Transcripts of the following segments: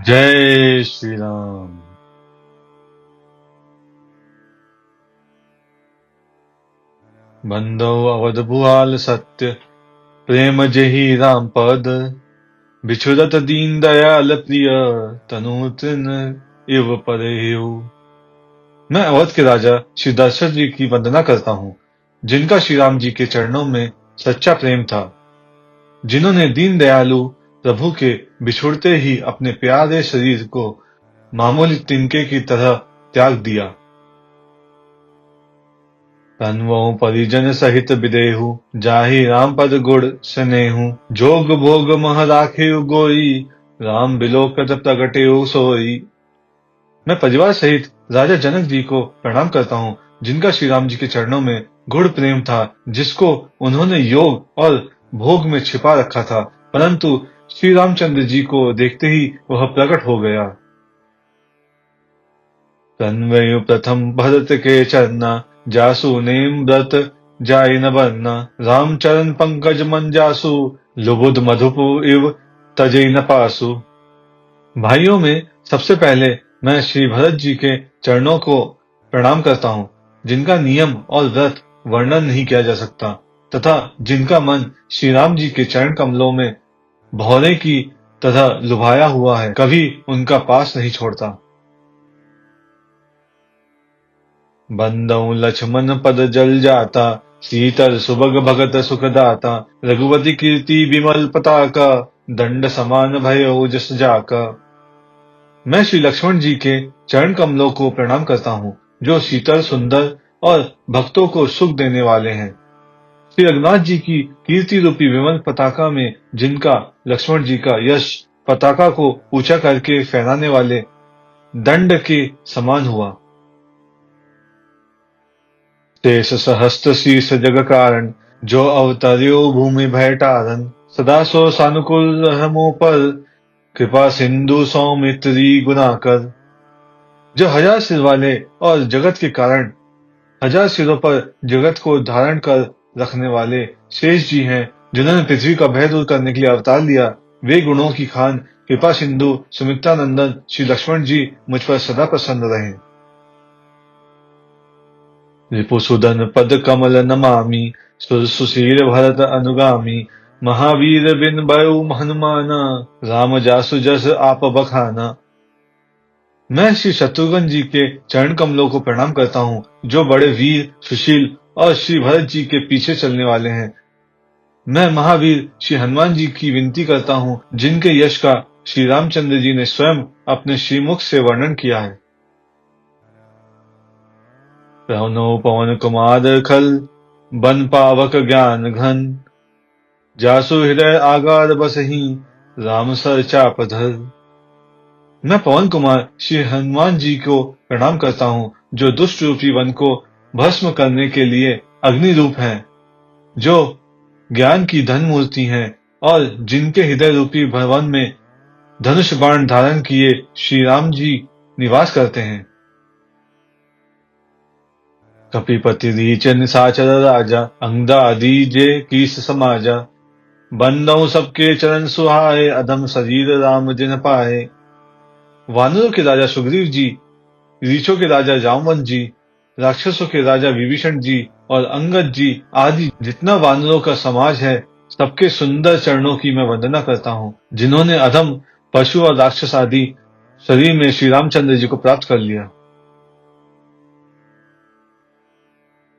जय श्री राम। बंधो अवध भुआल सत्य, प्रेम जेहि राम पद। बिछुरत दीन दयाल प्रिय, तनु तृण इव परेहु। मैं अवध के राजा श्री दशरथ जी की वंदना करता हूँ, जिनका श्री राम जी के चरणों में सच्चा प्रेम था, जिन्होंने दीन दयालु प्रभु के बिछुड़ते ही अपने प्यारे शरीर को मामूली तिनके की तरह त्याग दिया। तन्वो परिजन सहित विदेहु, जाहि राम पद गुण स्नेहु। जोग भोग मह राखेउ गोई, राम बिलोकत प्रगटेउ सोई। मैं परिवार सहित राजा जनक जी को प्रणाम करता हूँ, जिनका श्री राम जी के चरणों में गुड़ प्रेम था, जिसको उन्होंने योग और भोग में छिपा रखा था, परंतु श्री रामचंद्र जी को देखते ही वह प्रकट हो गया। तन्वय प्रथम भरत के चरना, जासु नेम व्रत जाय न बरना। राम चरण पंकज मन जासु, लुबुध मधुपु इव तजै न पासु। भाइयों में सबसे पहले मैं श्री भरत जी के चरणों को प्रणाम करता हूँ, जिनका नियम और व्रत वर्णन नहीं किया जा सकता, तथा जिनका मन श्री राम जी के चरण कमलों में भौरे की तरह लुभाया हुआ है, कभी उनका पास नहीं छोड़ता। बंदौ लक्ष्मण पद जल जाता, सीतर सुभग भगत सुखदाता। रघुपति कीर्ति विमल पताका, दंड समान भयो जस जाका। मैं श्री लक्ष्मण जी के चरण कमलों को प्रणाम करता हूँ, जो शीतल सुंदर और भक्तों को सुख देने वाले हैं। श्री रघुनाथ जी की कीर्ति रूपी विमल पताका में जिनका लक्ष्मण जी का यश पताका को ऊंचा करके फहराने वाले दंड के समान हुआ। शेष सहस्त्र शीर्ष जग कारण, जो अवतर्यो भूमि भय टारन। सदा सो सानुकूल रहमो पर, कृपा सिंधु सौमित्री गुनाकर। जो हजार सिर वाले और जगत के कारण, हजार सिरों पर जगत को धारण कर रखने वाले शेष जी हैं, जिन्होंने पृथ्वी का भय दूर करने के लिए अवतार लिया। वे गुणों की खान कृपा सिंधु सुमित्रा नंदन श्री लक्ष्मण जी मुझ पर सदा प्रसन्न रहे। रिपुसूदन पद कमल नमामि, सुशील भरत अनुगामी। महावीर बिन भयो हनुमाना, राम जासु जस आप बखाना। मैं श्री शत्रुघ्न जी के चरण कमलों को प्रणाम करता हूँ, जो बड़े वीर सुशील और श्री भरत जी के पीछे चलने वाले हैं। मैं महावीर श्री हनुमान जी की विनती करता हूँ, जिनके यश का श्री रामचंद्र जी ने स्वयं अपने श्रीमुख से वर्णन किया है। पवनो पवन कुमार खल, बन पावक ज्ञान घन। जासु हृदय आगार बसहि, राम सर चाप धर। मैं पवन कुमार श्री हनुमान जी को प्रणाम करता हूँ, जो दुष्ट रूपी वन को भस्म करने के लिए अग्नि रूप हैं, जो ज्ञान की धन मूर्ति हैं, और जिनके हृदय रूपी भवन में धनुष बाण धारण किए श्री राम जी निवास करते हैं। कपिपति रीच निशाचर राजा, अंगदादि जे कीस समाजा। बंदौ सबके चरण सुहाए, अधम शरीर राम जिन पाए। वानरों के राजा सुग्रीव जी, रीछों के राजा जामवंत जी, राक्षसों के राजा विभीषण जी और अंगद जी आदि जितना वानरों का समाज है, सबके सुंदर चरणों की मैं वंदना करता हूँ, जिन्होंने अधम पशु और राक्षस आदि शरीर में श्री रामचंद्र जी को प्राप्त कर लिया।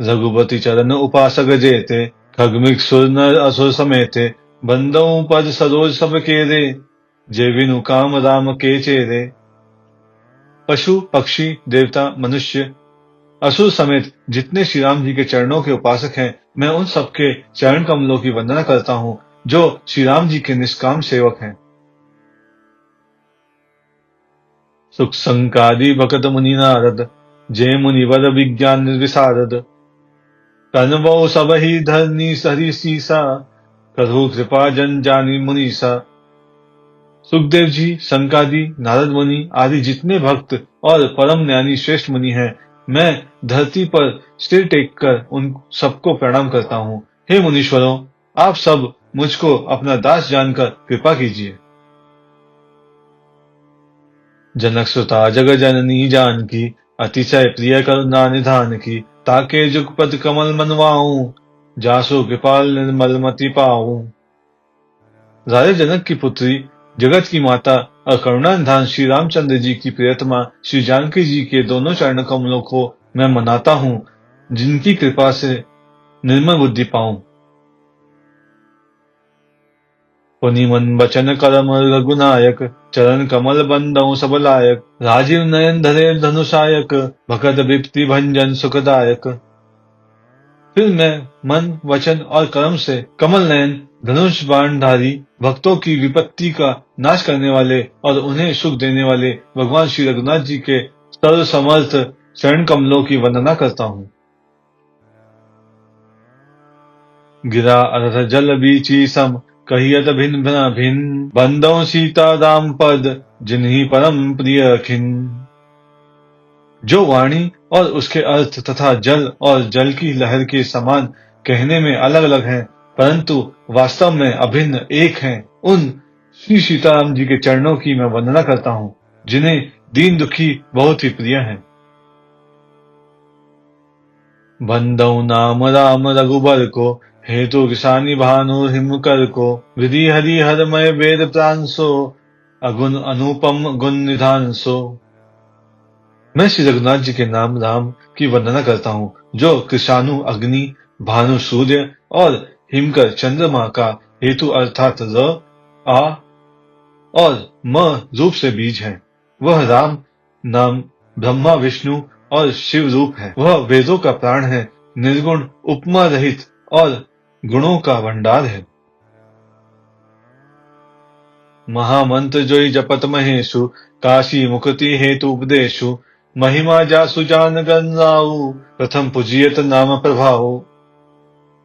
रघुपति चरण उपासक जेते, खगमिक सुर नर असुर समेते। बंदौ पद सरोज सब केरे, जे विनु काम राम के चेरे। पशु पक्षी देवता मनुष्य असुर समेत जितने श्री राम जी के चरणों के उपासक हैं, मैं उन सबके चरण कमलों की वंदना करता हूँ, जो श्री राम जी के निष्काम सेवक हैं। सुख संकादि भगत मुनि नारद, जय मुनिवर विज्ञान निर्विशारद। कनवो सब ही धरनी हरि सीसा, करहु कृपा जन जानी मुनीसा। सुखदेव जी, संकादि, नारद मुनि आदि जितने भक्त और परम ज्ञानी श्रेष्ठ मुनि हैं, मैं धरती पर सिर टेक कर उन सबको प्रणाम करता हूँ। हे मुनीश्वरों, आप सब मुझको अपना दास जानकर कृपा कीजिए। जनक सुता जग जननी जानकी, अतिशय प्रिय करुणा निधान की। ताके जुगपद कमल मनवाऊं, जासु कृपाल निर्मल मति पाऊं। राजा जनक की पुत्री, जगत की माता और करुणा निधान श्री रामचंद्र जी की प्रियतमा श्री जानकी जी के दोनों चरण कमलों को मैं मनाता हूँ, जिनकी कृपा से निर्मल बुद्धि पाऊं। पुनि मन बचन करम रघुनायक, चरण कमल बंदऊ सब लायक। राजीव नयन धरे धनुषायक, भगत विपति भंजन सुखदायक। फिर मैं मन वचन और कर्म से कमल नयन धनुष बाणधारी, भक्तों की विपत्ति का नाश करने वाले और उन्हें सुख देने वाले भगवान श्री रघुनाथ जी के सर्व समर्थ चरण कमलों की वंदना करता हूँ। गिरा अरथ जल बीची सम, कहियत भिन्न भिन्न। बंदौ सीता राम पद, जिन्हीं परम प्रिय खिन। जो वाणी और उसके अर्थ तथा जल और जल की लहर के समान कहने में अलग अलग हैं, परंतु वास्तव में अभिन्न एक हैं, उन श्री सीताराम जी के चरणों की मैं वंदना करता हूँ, जिन्हें दीन दुखी बहुत ही प्रिय हैं। बंदौ नाम राम रघुबर को, हेतु किसानी भानु हिमकर को। विधि हरि हरमय वेद प्रांसो, अगुण अनुपम गुण निधान सो। मैं श्री रघुनाथ जी के नाम राम की वंदना करता हूँ, जो कृषाणु अग्नि, भानु सूर्य और हिमकर चंद्रमा का हेतु अर्थात र, आ और म रूप से बीज है। वह राम नाम ब्रह्मा विष्णु और शिव रूप है। वह वेदों का प्राण है, निर्गुण उपमा रहित और गुणों का भंडार है। महामंत्र जोई जपत महेशु, काशी मुक्ति हेतु उपदेशु। महिमा जासु जान गंगाऊ, प्रथम पूजियत नाम प्रभाव।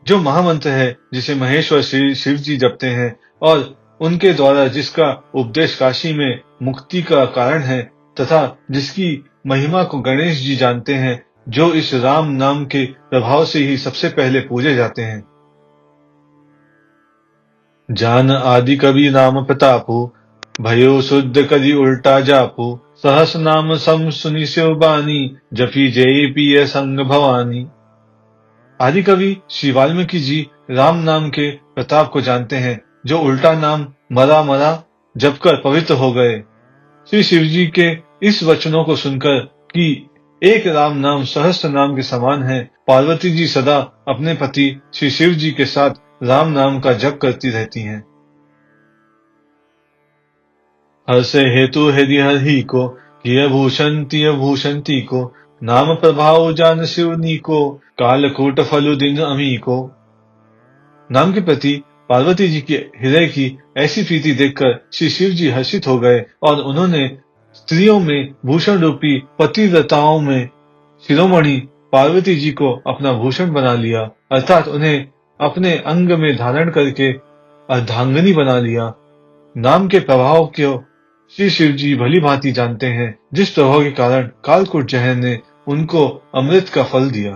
जो महामंत्र है, जिसे महेश्वर श्री शिव जी जपते हैं और उनके द्वारा जिसका उपदेश काशी में मुक्ति का कारण है, तथा जिसकी महिमा को गणेश जी जानते हैं, जो इस राम नाम के प्रभाव से ही सबसे पहले पूजे जाते हैं। जान आदि कवि नाम प्रतापु, भयो शुद्ध करी उल्टा जापू। सहस नाम सम सुनि शिव बानी, जपी जय पिय संग भवानी। आदि कवि श्री वाल्मीकि जी राम नाम के प्रताप को जानते हैं, जो उल्टा नाम मरा मरा जपकर पवित्र हो गए। श्री शिव जी के इस वचनों को सुनकर कि एक राम नाम सहस्त्र नाम के समान है, पार्वती जी सदा अपने पति श्री शिव जी के साथ राम नाम का जप करती रहती हैं। हर से हेतु हरि हरि को, किय भूषण तिय भूषंती को। नाम प्रभाव जान शिवनी को, कालकूट फलु दिन अमी को। नाम के प्रति पार्वती जी के हृदय की ऐसी प्रीति देखकर श्री शिव जी हर्षित हो गए और उन्होंने स्त्रियों में भूषण रूपी पतिव्रताओं में शिरोमणि पार्वती जी को अपना भूषण बना लिया, अर्थात उन्हें अपने अंग में धारण करके अर्धांगिनी बना लिया। नाम के प्रभाव को श्री शिव जी भली भांति जानते हैं, जिस प्रभाव के कारण कालकूट जहर ने उनको अमृत का फल दिया।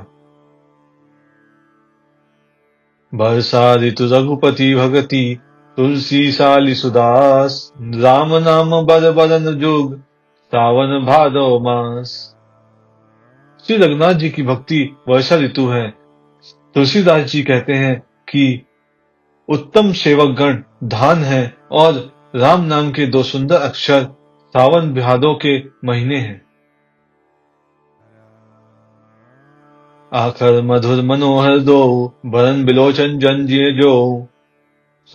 बरसा ऋतु रघुपति भगति, तुलसी साली सुदास। राम नाम बर बरन जोग, सावन भादव मास। श्री रघुनाथ जी की भक्ति वर्षा ऋतु है। तुलसीदास जी कहते हैं कि उत्तम सेवक गण धान है और राम नाम के दो सुंदर अक्षर सावन भादों के महीने हैं। आखर मधुर मनोहर दो, बरन बिलोचन जन जिय जो।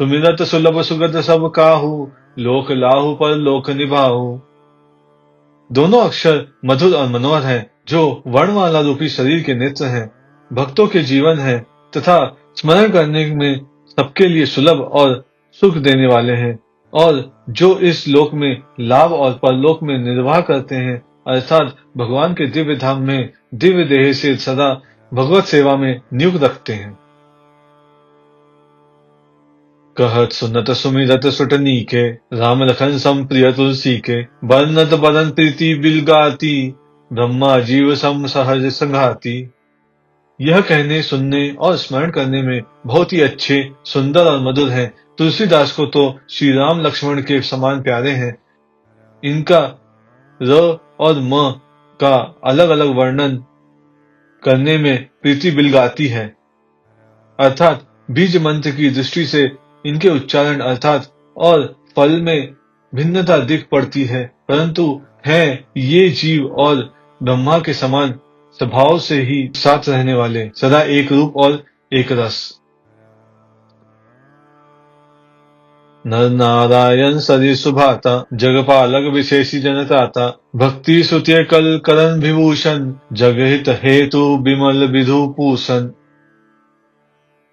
सुमिरत सुलभ सुगत सब काहू, लोक लाहू पर लोक निभाऊ। दोनों अक्षर मधुर और मनोहर हैं, जो वर्णमाला रूपी शरीर के नेत्र हैं, भक्तों के जीवन है तथा स्मरण करने में सबके लिए सुलभ और सुख देने वाले हैं, और जो इस लोक में लाभ और परलोक में निर्वाह करते हैं, अर्थात भगवान के दिव्य धाम में दिव्य देह से सदा भगवत सेवा में नियुक्त रखते हैं। कहत सुनत सुमिरत सुटनी के, राम लखन सम प्रिय तुलसी के। बरनत बरन प्रीति बिलगाती, ब्रह्मा जीव सम सहज संघाती। यह कहने सुनने और स्मरण करने में बहुत ही अच्छे, सुंदर और मधुर हैं। तुलसीदास को तो श्री राम लक्ष्मण के समान प्यारे हैं। इनका र और म का अलग अलग वर्णन करने में प्रीति बिलगाती है। अर्थात बीज मंत्र की दृष्टि से इनके उच्चारण अर्थात और फल में भिन्नता दिख पड़ती है, परंतु हैं ये जीव और ब्रह्मा के समान स्वभाव से ही साथ रहने वाले, सदा एक रूप और एक रस। नर नारायण सरि सुभाता, जगपालक विशेषी जनताता, भक्ति सुतिय कल करण विभूषण, जगहित हेतु विमल विधुभूषण।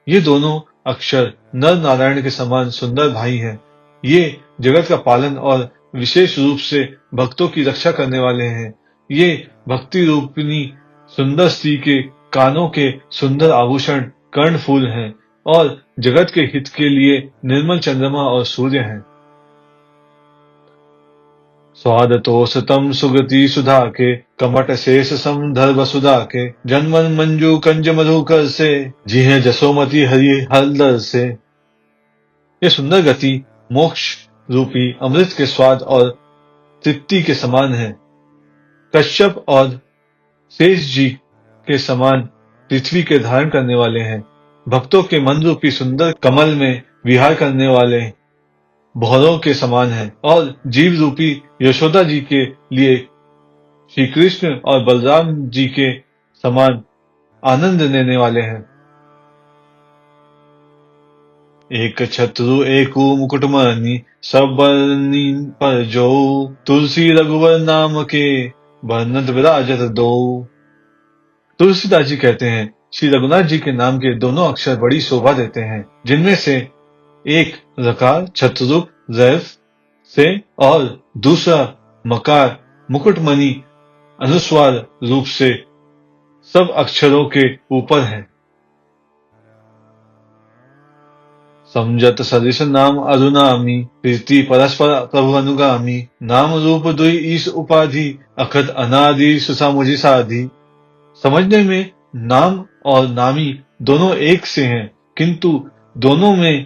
ये दोनों अक्षर नर नारायण के समान सुंदर भाई हैं। ये जगत का पालन और विशेष रूप से भक्तों की रक्षा करने वाले हैं। ये भक्ति रूपिणी सुंदर स्त्री के कानों के सुंदर आभूषण कर्णफूल हैं और जगत के हित के लिए निर्मल चंद्रमा और सूर्य हैं। स्वादतोषतम सुगति सुधा के, कमट शेष सम धर वसुधा के, जन्मन मंजू कंज मधुकर से, जिह जसोमति हरि हरदर से। ये सुंदर गति मोक्ष रूपी अमृत के स्वाद और तृप्ति के समान है। कश्यप और शेष जी के समान पृथ्वी के धारण करने वाले हैं। भक्तों के मन रूपी सुंदर कमल में विहार करने वाले भौरों के समान है और जीव रूपी यशोदा जी के लिए श्री कृष्ण और बलराम जी के समान आनंद देने वाले हैं। एक छत्रु एकु मुकुटमणि, सब बरनी पर जो, तुलसी रघुवर नाम के, बरनत विराजत दो। तुलसीदास जी कहते हैं, श्री रघुनाथ जी के नाम के दोनों अक्षर बड़ी शोभा देते हैं, जिनमें से एक रकार छत्रु रैफ से और दूसरा मकार मुकुटमणि अनुस्वार रूप से सब अक्षरों के ऊपर है। समझत सदृश नाम अरुनामी, प्रीति परस्पर प्रभु अनुगामी, नाम रूप दुई ईश उपाधि, अखत अनादि सुसामुझि साधि। समझने में नाम और नामी दोनों एक से हैं, किंतु दोनों में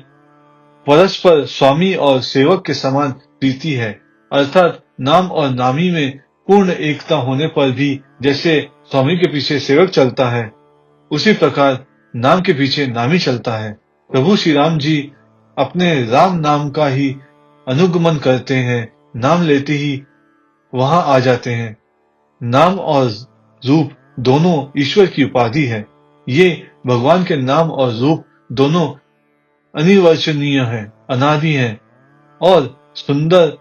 परस्पर स्वामी और सेवक के समान प्रीति है। अर्थात नाम और नामी में पूर्ण एकता होने पर भी जैसे स्वामी के पीछे सेवक चलता है, उसी प्रकार नाम के पीछे नामी चलता है। प्रभु श्री राम जी अपने राम नाम का ही अनुगमन करते हैं, नाम लेते ही वहां आ जाते हैं। नाम और रूप दोनों ईश्वर की उपाधि है। ये भगवान के नाम और रूप दोनों अनिर्वचनीय है, अनादि है और सुंदर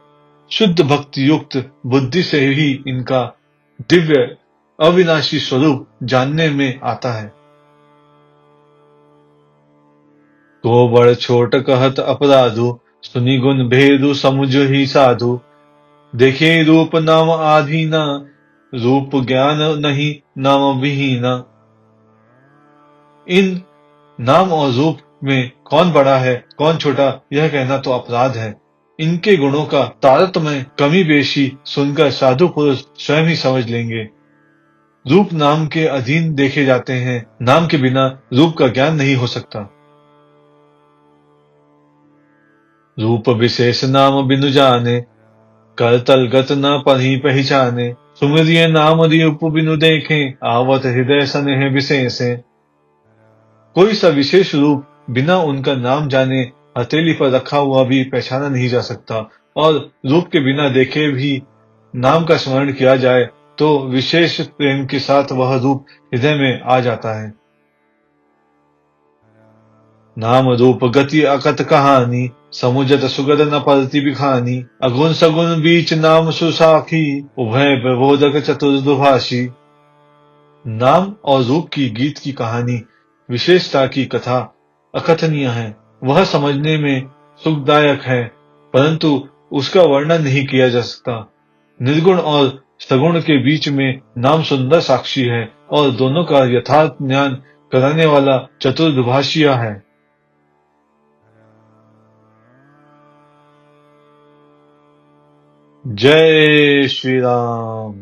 शुद्ध भक्ति युक्त बुद्धि से ही इनका दिव्य अविनाशी स्वरूप जानने में आता है। तो बड़ छोट कहत अपराधु, सुनि गुण भेदु समुझ ही साधु, देखे रूप नाम आधीना, रूप ज्ञान नहीं नाम विहीना। इन नाम और रूप में कौन बड़ा है कौन छोटा यह कहना तो अपराध है। इनके गुणों का तारतम्य कमी बेशी सुनकर साधु पुरुष स्वयं ही समझ लेंगे। रूप नाम के अधीन देखे जाते हैं, नाम के बिना रूप का ज्ञान नहीं हो सकता। रूप विशेष नाम बिनु जाने, कर तलगत न पढ़ी पहचाने, सुमिरिय नाम रूप बिनु देखे, आवत हृदय स्नेह विशेषे। कोई सा विशेष रूप बिना उनका नाम जाने हथेली पर रखा हुआ भी पहचाना नहीं जा सकता, और रूप के बिना देखे भी नाम का स्मरण किया जाए तो विशेष प्रेम के साथ वह रूप हृदय में आ जाता है। नाम रूप गति अकत कहानी, समुझत सुगत न परति बिखानी, अगुण सगुण बीच नाम सुसाखी, उभय प्रबोधक चतुर्दुभाषी। नाम और रूप की गीत की कहानी विशेषता की कथा अकथनीय है। वह समझने में सुखदायक है, परंतु उसका वर्णन नहीं किया जा सकता। निर्गुण और सगुण के बीच में नाम सुंदर साक्षी है और दोनों का यथार्थ ज्ञान कराने वाला चतुर्दुभाषिया है। जय श्री राम।